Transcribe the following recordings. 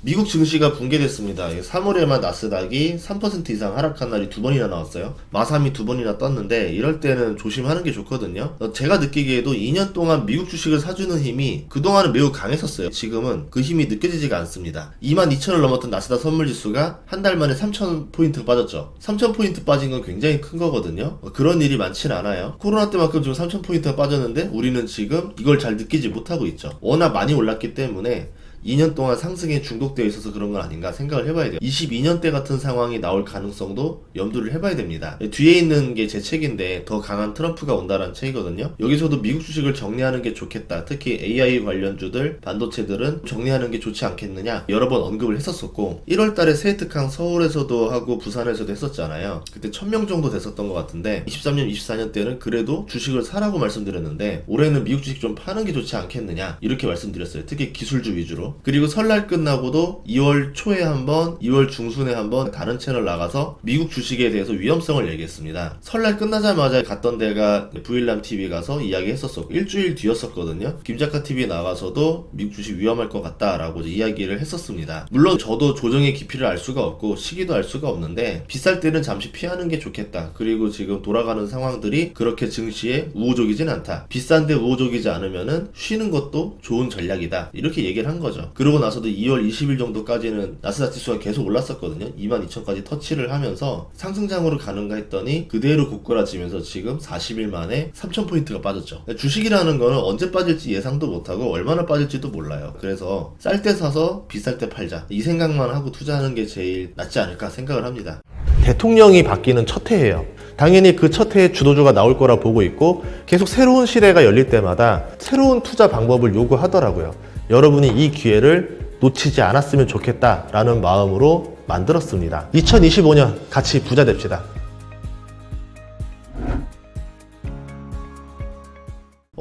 미국 증시가 붕괴됐습니다. 3월에만 나스닥이 3% 이상 하락한 날이 2번이나 나왔어요. 마삼이 2번이나 떴는데 이럴 때는 조심하는 게 좋거든요. 제가 느끼기에도 2년 동안 미국 주식을 사주는 힘이 그동안은 매우 강했었어요. 지금은 그 힘이 느껴지지가 않습니다. 22,000을 넘었던 나스닥 선물지수가 한 달 만에 3,000포인트 빠졌죠. 3,000포인트 빠진 건 굉장히 큰 거거든요. 그런 일이 많진 않아요. 코로나 때만큼 지금 3,000포인트가 빠졌는데 우리는 지금 이걸 잘 느끼지 못하고 있죠. 워낙 많이 올랐기 때문에 2년 동안 상승에 중독되어 있어서 그런 건 아닌가 생각을 해봐야 돼요. 22년 때 같은 상황이 나올 가능성도 염두를 해봐야 됩니다. 뒤에 있는 게 제 책인데 더 강한 트럼프가 온다라는 책이거든요. 여기서도 미국 주식을 정리하는 게 좋겠다. 특히 AI 관련주들, 반도체들은 정리하는 게 좋지 않겠느냐 여러 번 언급을 했었었고 1월 달에 세이특강 서울에서도 하고 부산에서도 했었잖아요. 그때 1000명 정도 됐었던 것 같은데 23년, 24년 때는 그래도 주식을 사라고 말씀드렸는데 올해는 미국 주식 좀 파는 게 좋지 않겠느냐 이렇게 말씀드렸어요. 특히 기술주 위주로. 그리고 설날 끝나고도 2월 초에 한번 2월 중순에 한번 다른 채널 나가서 미국 주식에 대해서 위험성을 얘기했습니다. 설날 끝나자마자 갔던 데가 부일남TV 가서 이야기했었고 일주일 뒤였었거든요. 김작가TV 나가서도 미국 주식 위험할 것 같다라고 이야기를 했었습니다. 물론 저도 조정의 깊이를 알 수가 없고 시기도 알 수가 없는데 비쌀 때는 잠시 피하는 게 좋겠다. 그리고 지금 돌아가는 상황들이 그렇게 증시에 우호적이진 않다. 비싼데 우호적이지 않으면은 쉬는 것도 좋은 전략이다. 이렇게 얘기를 한 거죠. 그러고 나서도 2월 20일 정도까지는 나스닥 지수가 계속 올랐었거든요. 22,000까지 터치를 하면서 상승장으로 가는가 했더니 그대로 고꾸라지면서 지금 40일 만에 3,000포인트가 빠졌죠. 주식이라는 거는 언제 빠질지 예상도 못하고 얼마나 빠질지도 몰라요. 그래서 쌀 때 사서 비쌀 때 팔자. 이 생각만 하고 투자하는 게 제일 낫지 않을까 생각을 합니다. 대통령이 바뀌는 첫 해예요. 당연히 그 첫 해에 주도주가 나올 거라 보고 있고 계속 새로운 시대가 열릴 때마다 새로운 투자 방법을 요구하더라고요. 여러분이 이 기회를 놓치지 않았으면 좋겠다라는 마음으로 만들었습니다. 2025년 같이 부자 됩시다.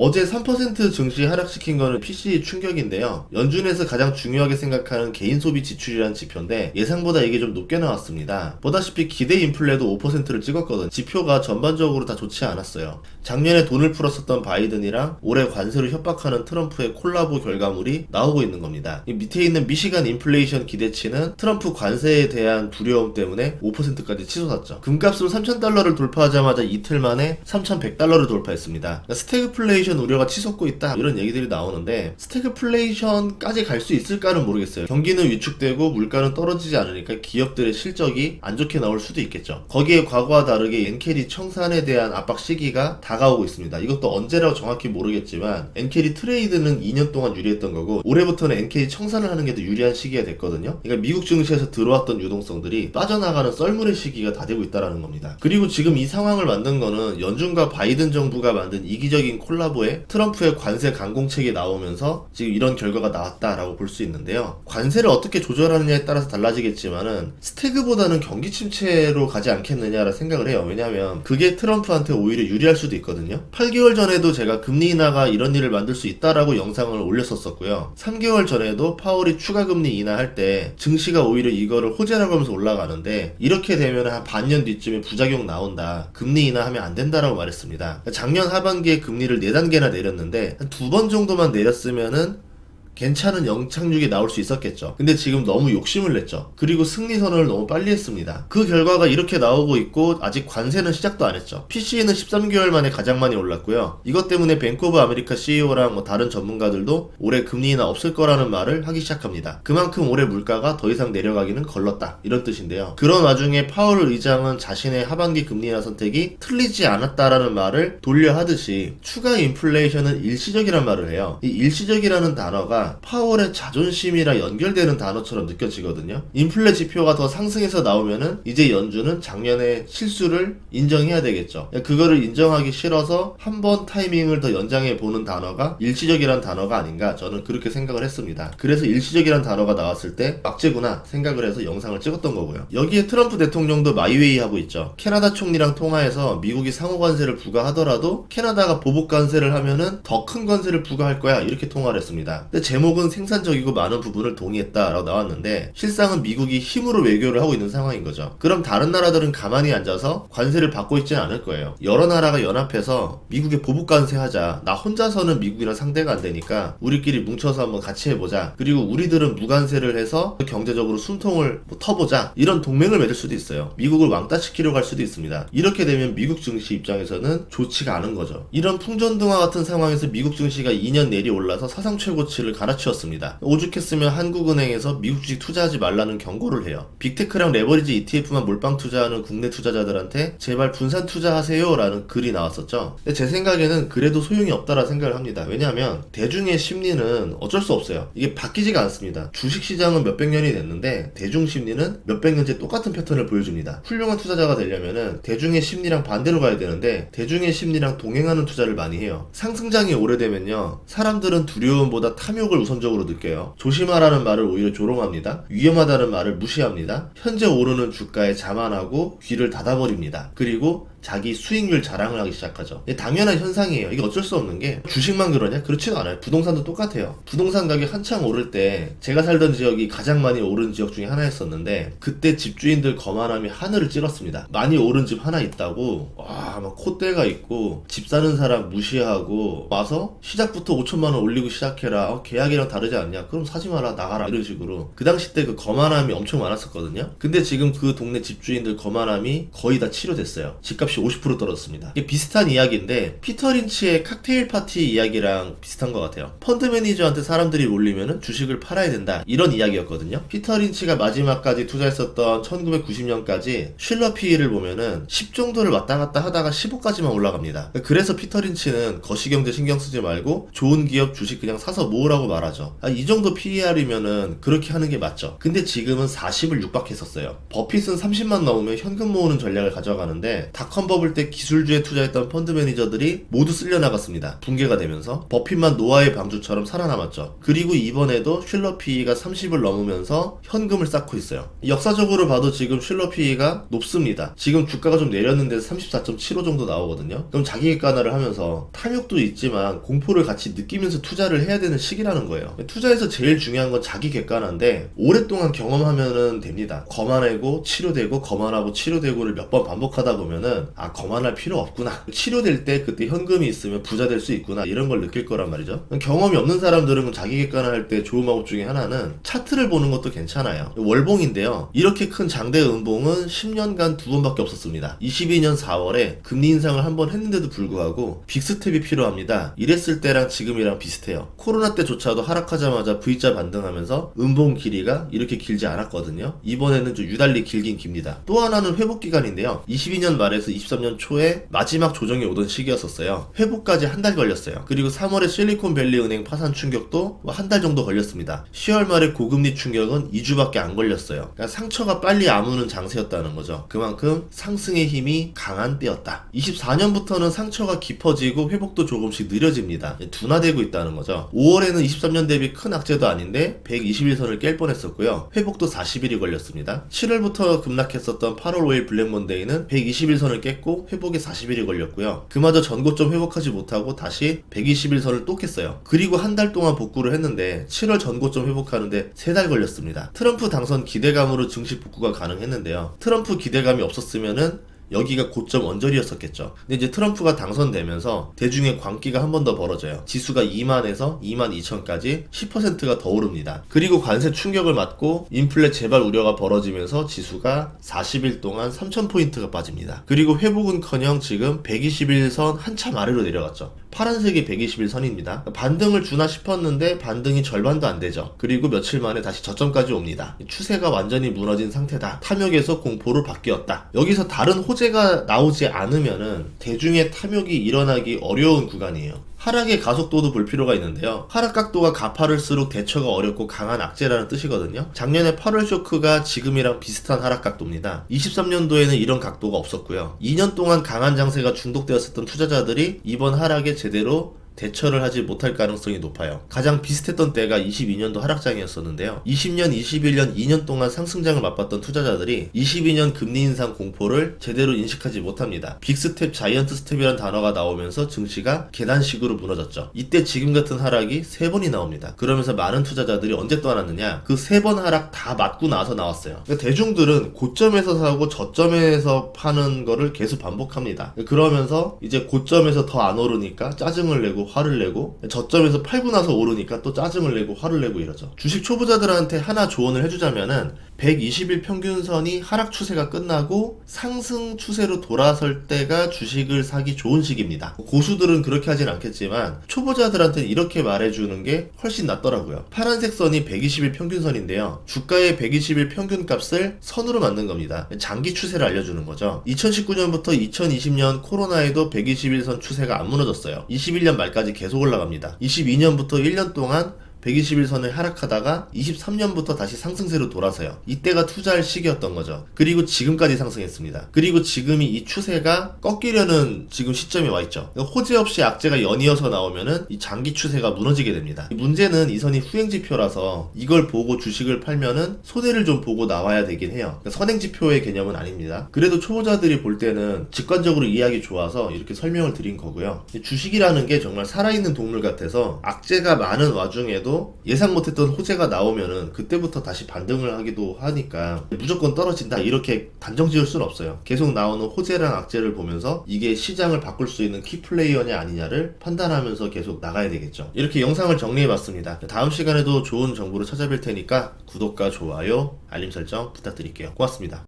어제 3% 증시 하락시킨 거는 PC 충격인데요. 연준에서 가장 중요하게 생각하는 개인 소비 지출이라는 지표인데 예상보다 이게 좀 높게 나왔습니다. 보다시피 기대 인플레도 5%를 찍었거든요. 지표가 전반적으로 다 좋지 않았어요. 작년에 돈을 풀었었던 바이든이랑 올해 관세로 협박하는 트럼프의 콜라보 결과물이 나오고 있는 겁니다. 이 밑에 있는 미시간 인플레이션 기대치는 트럼프 관세에 대한 두려움 때문에 5%까지 치솟았죠. 금값은 3,000달러를 돌파하자마자 이틀 만에 3,100달러를 돌파했습니다. 그러니까 스태그플레이션 우려가 치솟고 있다 이런 얘기들이 나오는데 스태그플레이션까지 갈 수 있을까는 모르겠어요. 경기는 위축되고 물가는 떨어지지 않으니까 기업들의 실적이 안 좋게 나올 수도 있겠죠. 거기에 과거와 다르게 엔캐리 청산에 대한 압박 시기가 다가오고 있습니다. 이것도 언제라고 정확히 모르겠지만 엔캐리 트레이드는 2년 동안 유리했던 거고 올해부터는 엔캐리 청산을 하는 게 더 유리한 시기가 됐거든요. 그러니까 미국 증시에서 들어왔던 유동성들이 빠져나가는 썰물의 시기가 다 되고 있다는 겁니다. 그리고 지금 이 상황을 만든 거는 연준과 바이든 정부가 만든 이기적인 콜라보 트럼프의 관세 강공책이 나오면서 지금 이런 결과가 나왔다라고 볼 수 있는데요. 관세를 어떻게 조절하느냐에 따라서 달라지겠지만은 스태그보다는 경기 침체로 가지 않겠느냐라 생각을 해요. 왜냐하면 그게 트럼프한테 오히려 유리할 수도 있거든요. 8개월 전에도 제가 금리 인하가 이런 일을 만들 수 있다라고 영상을 올렸었고요. 3개월 전에도 파월이 추가 금리 인하할 때 증시가 오히려 이거를 호재라고 하면서 올라가는데 이렇게 되면 한 반년 뒤쯤에 부작용 나온다. 금리 인하하면 안 된다라고 말했습니다. 작년 하반기에 금리를 4단계나 내렸는데 한 2번 정도만 내렸으면은 괜찮은 영착륙이 나올 수 있었겠죠. 근데 지금 너무 욕심을 냈죠. 그리고 승리 선언을 너무 빨리 했습니다. 그 결과가 이렇게 나오고 있고 아직 관세는 시작도 안 했죠. PCE는 13개월 만에 가장 많이 올랐고요. 이것 때문에 뱅크 오브 아메리카 CEO랑 다른 전문가들도 올해 금리 인하 없을 거라는 말을 하기 시작합니다. 그만큼 올해 물가가 더 이상 내려가기는 걸렀다 이런 뜻인데요. 그런 와중에 파월 의장은 자신의 하반기 금리 인하 선택이 틀리지 않았다라는 말을 돌려 하듯이 추가 인플레이션은 일시적이란 말을 해요. 이 일시적이라는 단어가 파월의 자존심이랑 연결되는 단어처럼 느껴지거든요. 인플레 지표가 더 상승해서 나오면은 이제 연준은 작년에 실수를 인정해야 되겠죠. 그거를 인정하기 싫어서 한 번 타이밍을 더 연장해 보는 단어가 일시적이란 단어가 아닌가 저는 그렇게 생각을 했습니다. 그래서 일시적이란 단어가 나왔을 때 막재구나 생각을 해서 영상을 찍었던 거고요. 여기에 트럼프 대통령도 마이웨이 하고 있죠. 캐나다 총리랑 통화해서 미국이 상호 관세를 부과하더라도 캐나다가 보복 관세를 하면은 더 큰 관세를 부과할 거야 이렇게 통화를 했습니다. 근데 제 제목은 생산적이고 많은 부분을 동의했다라고 나왔는데 실상은 미국이 힘으로 외교를 하고 있는 상황인 거죠. 그럼 다른 나라들은 가만히 앉아서 관세를 받고 있지는 않을 거예요. 여러 나라가 연합해서 미국에 보복 관세하자. 나 혼자서는 미국이랑 상대가 안 되니까 우리끼리 뭉쳐서 한번 같이 해보자. 그리고 우리들은 무관세를 해서 경제적으로 숨통을 터보자. 이런 동맹을 맺을 수도 있어요. 미국을 왕따시키려고 할 수도 있습니다. 이렇게 되면 미국 증시 입장에서는 좋지가 않은 거죠. 이런 풍전등화 같은 상황에서 미국 증시가 2년 내리 올라서 사상 최고치를 갈아치웠습니다. 오죽했으면 한국은행에서 미국 주식 투자하지 말라는 경고를 해요. 빅테크랑 레버리지 ETF만 몰빵 투자하는 국내 투자자들한테 제발 분산 투자하세요 라는 글이 나왔었죠. 근데 제 생각에는 그래도 소용이 없다라 생각을 합니다. 왜냐하면 대중의 심리는 어쩔 수 없어요. 이게 바뀌지가 않습니다. 주식시장은 몇백 년이 됐는데 대중 심리는 몇백 년째 똑같은 패턴을 보여줍니다. 훌륭한 투자자가 되려면은 대중의 심리랑 반대로 가야 되는데 대중의 심리랑 동행하는 투자를 많이 해요. 상승장이 오래되면요, 사람들은 두려움보다 탐욕을 우선적으로 느껴요. 조심하라는 말을 오히려 조롱합니다. 위험하다는 말을 무시합니다. 현재 오르는 주가에 자만하고 귀를 닫아버립니다. 그리고 자기 수익률 자랑을 하기 시작하죠. 이게 당연한 현상이에요. 이게 어쩔 수 없는 게 주식만 그러냐? 그렇지는 않아요. 부동산도 똑같아요. 부동산 가격 한창 오를 때 제가 살던 지역이 가장 많이 오른 지역 중에 하나였었는데 그때 집주인들 거만함이 하늘을 찔렀습니다. 많이 오른 집 하나 있다고 와 막 콧대가 있고 집 사는 사람 무시하고 와서 시작부터 5천만 원 올리고 시작해라. 계약이랑 다르지 않냐? 그럼 사지 마라. 나가라. 이런 식으로. 그 당시 때 그 거만함이 엄청 많았었거든요. 근데 지금 그 동네 집주인들 거만함이 거의 다 치료됐어요. 집값이 50% 떨어졌습니다. 이게 비슷한 이야기인데 피터 린치의 칵테일 파티 이야기랑 비슷한 것 같아요. 펀드 매니저한테 사람들이 몰리면은 주식을 팔아야 된다. 이런 이야기였거든요. 피터 린치가 마지막까지 투자했었던 1990년까지 쉴러 PE를 보면은 10 정도를 왔다 갔다 하다가 15까지만 올라갑니다. 그래서 피터 린치는 거시경제 신경 쓰지 말고 좋은 기업 주식 그냥 사서 모으라고 말하죠. 이 정도 PER이면은 그렇게 하는 게 맞죠. 근데 지금은 40을 육박했었어요. 버핏은 30만 넘으면 현금 모으는 전략을 가져가는데 닷컴 버블 때 기술주에 투자했던 펀드 매니저들이 모두 쓸려나갔습니다. 붕괴가 되면서 버핏만 노아의 방주처럼 살아남았죠. 그리고 이번에도 쉴러 PE가 30을 넘으면서 현금을 쌓고 있어요. 역사적으로 봐도 지금 쉴러 PE가 높습니다. 지금 주가가 좀 내렸는데 34.75 정도 나오거든요. 그럼 자기 객관화를 하면서 탐욕도 있지만 공포를 같이 느끼면서 투자를 해야 되는 시기라는 거예요. 투자에서 제일 중요한 건 자기 객관화인데 오랫동안 경험하면은 됩니다. 거만하고 치료되고 거만하고 치료되고를 몇 번 반복하다 보면은 거만할 필요 없구나. 치료될 때 그때 현금이 있으면 부자 될 수 있구나. 이런 걸 느낄 거란 말이죠. 경험이 없는 사람들은 자기 객관화 할 때 좋은 방법 중에 하나는 차트를 보는 것도 괜찮아요. 월봉인데요. 이렇게 큰 장대 음봉은 10년간 2번밖에 없었습니다. 22년 4월에 금리 인상을 한 번 했는데도 불구하고 빅스텝이 필요합니다. 이랬을 때랑 지금이랑 비슷해요. 코로나 때조차도 하락하자마자 V자 반등하면서 음봉 길이가 이렇게 길지 않았거든요. 이번에는 좀 유달리 길긴 깁니다. 또 하나는 회복 기간인데요. 22년 말에서 23년 초에 마지막 조정이 오던 시기였었어요. 회복까지 한 달 걸렸어요. 그리고 3월에 실리콘밸리 은행 파산 충격도 한 달 정도 걸렸습니다. 10월 말에 고금리 충격은 2주밖에 안 걸렸어요. 그러니까 상처가 빨리 아무는 장세였다는 거죠. 그만큼 상승의 힘이 강한 때였다. 24년부터는 상처가 깊어지고 회복도 조금씩 느려집니다. 둔화되고 있다는 거죠. 5월에는 23년 대비 큰 악재도 아닌데 121선을 깰 뻔했었고요. 회복도 40일이 걸렸습니다. 7월부터 급락했었던 8월 5일 블랙몬데이는 121선을 깼고 회복에 40일이 걸렸고요. 그마저 전고점 회복하지 못하고 다시 121선을 또 깼어요. 그리고 한 달 동안 복구를 했는데 7월 전고점 회복하는데 3달 걸렸습니다. 트럼프 당선 기대감으로 증시 복구가 가능했는데요. 트럼프 기대감이 없었으면은 여기가 고점 언저리였었겠죠. 근데 이제 트럼프가 당선되면서 대중의 광기가 한 번 더 벌어져요. 지수가 2만에서 22,000까지 10%가 더 오릅니다. 그리고 관세 충격을 맞고 인플레 재발 우려가 벌어지면서 지수가 40일 동안 3,000포인트가 빠집니다. 그리고 회복은커녕 지금 121선 한참 아래로 내려갔죠. 파란색이 121선입니다. 반등을 주나 싶었는데 반등이 절반도 안 되죠. 그리고 며칠 만에 다시 저점까지 옵니다. 추세가 완전히 무너진 상태다. 탐욕에서 공포로 바뀌었다. 여기서 다른 호재가 나오지 않으면은 대중의 탐욕이 일어나기 어려운 구간이에요. 하락의 가속도도 볼 필요가 있는데요. 하락 각도가 가파를수록 대처가 어렵고 강한 악재라는 뜻이거든요. 작년에 8월 쇼크가 지금이랑 비슷한 하락 각도입니다. 23년도에는 이런 각도가 없었고요. 2년 동안 강한 장세가 중독되었었던 투자자들이 이번 하락에 제대로 대처를 하지 못할 가능성이 높아요. 가장 비슷했던 때가 22년도 하락장이었었는데요. 20년, 21년, 2년 동안 상승장을 맛봤던 투자자들이 22년 금리 인상 공포를 제대로 인식하지 못합니다. 빅스텝, 자이언트 스텝이란 단어가 나오면서 증시가 계단식으로 무너졌죠. 이때 지금 같은 하락이 3번이 나옵니다. 그러면서 많은 투자자들이 언제 떠났느냐? 그 3번 하락 다 맞고 나서 나왔어요. 그러니까 대중들은 고점에서 사고 저점에서 파는 거를 계속 반복합니다. 그러면서 이제 고점에서 더 안 오르니까 짜증을 내고 화를 내고, 저점에서 팔고 나서 오르니까 또 짜증을 내고 화를 내고 이러죠. 주식 초보자들한테 하나 조언을 해주자면은 120일 평균선이 하락 추세가 끝나고 상승 추세로 돌아설 때가 주식을 사기 좋은 시기입니다. 고수들은 그렇게 하진 않겠지만 초보자들한테는 이렇게 말해주는 게 훨씬 낫더라고요. 파란색 선이 120일 평균선인데요. 주가의 120일 평균값을 선으로 만든 겁니다. 장기 추세를 알려주는 거죠. 2019년부터 2020년 코로나에도 121선 추세가 안 무너졌어요. 21년 말까지 계속 올라갑니다. 22년부터 1년 동안 121선을 하락하다가 23년부터 다시 상승세로 돌아서요. 이때가 투자할 시기였던 거죠. 그리고 지금까지 상승했습니다. 그리고 지금이 이 추세가 꺾이려는 지금 시점에 와 있죠. 호재 없이 악재가 연이어서 나오면은 이 장기 추세가 무너지게 됩니다. 문제는 이 선이 후행지표라서 이걸 보고 주식을 팔면은 손해를 좀 보고 나와야 되긴 해요. 그러니까 선행지표의 개념은 아닙니다. 그래도 초보자들이 볼 때는 직관적으로 이해하기 좋아서 이렇게 설명을 드린 거고요. 주식이라는 게 정말 살아있는 동물 같아서 악재가 많은 와중에도 예상 못했던 호재가 나오면은 그때부터 다시 반등을 하기도 하니까 무조건 떨어진다 이렇게 단정 지을 수는 없어요. 계속 나오는 호재랑 악재를 보면서 이게 시장을 바꿀 수 있는 키플레이어냐 아니냐를 판단하면서 계속 나가야 되겠죠. 이렇게 영상을 정리해봤습니다. 다음 시간에도 좋은 정보로 찾아뵐 테니까 구독과 좋아요, 알림 설정 부탁드릴게요. 고맙습니다.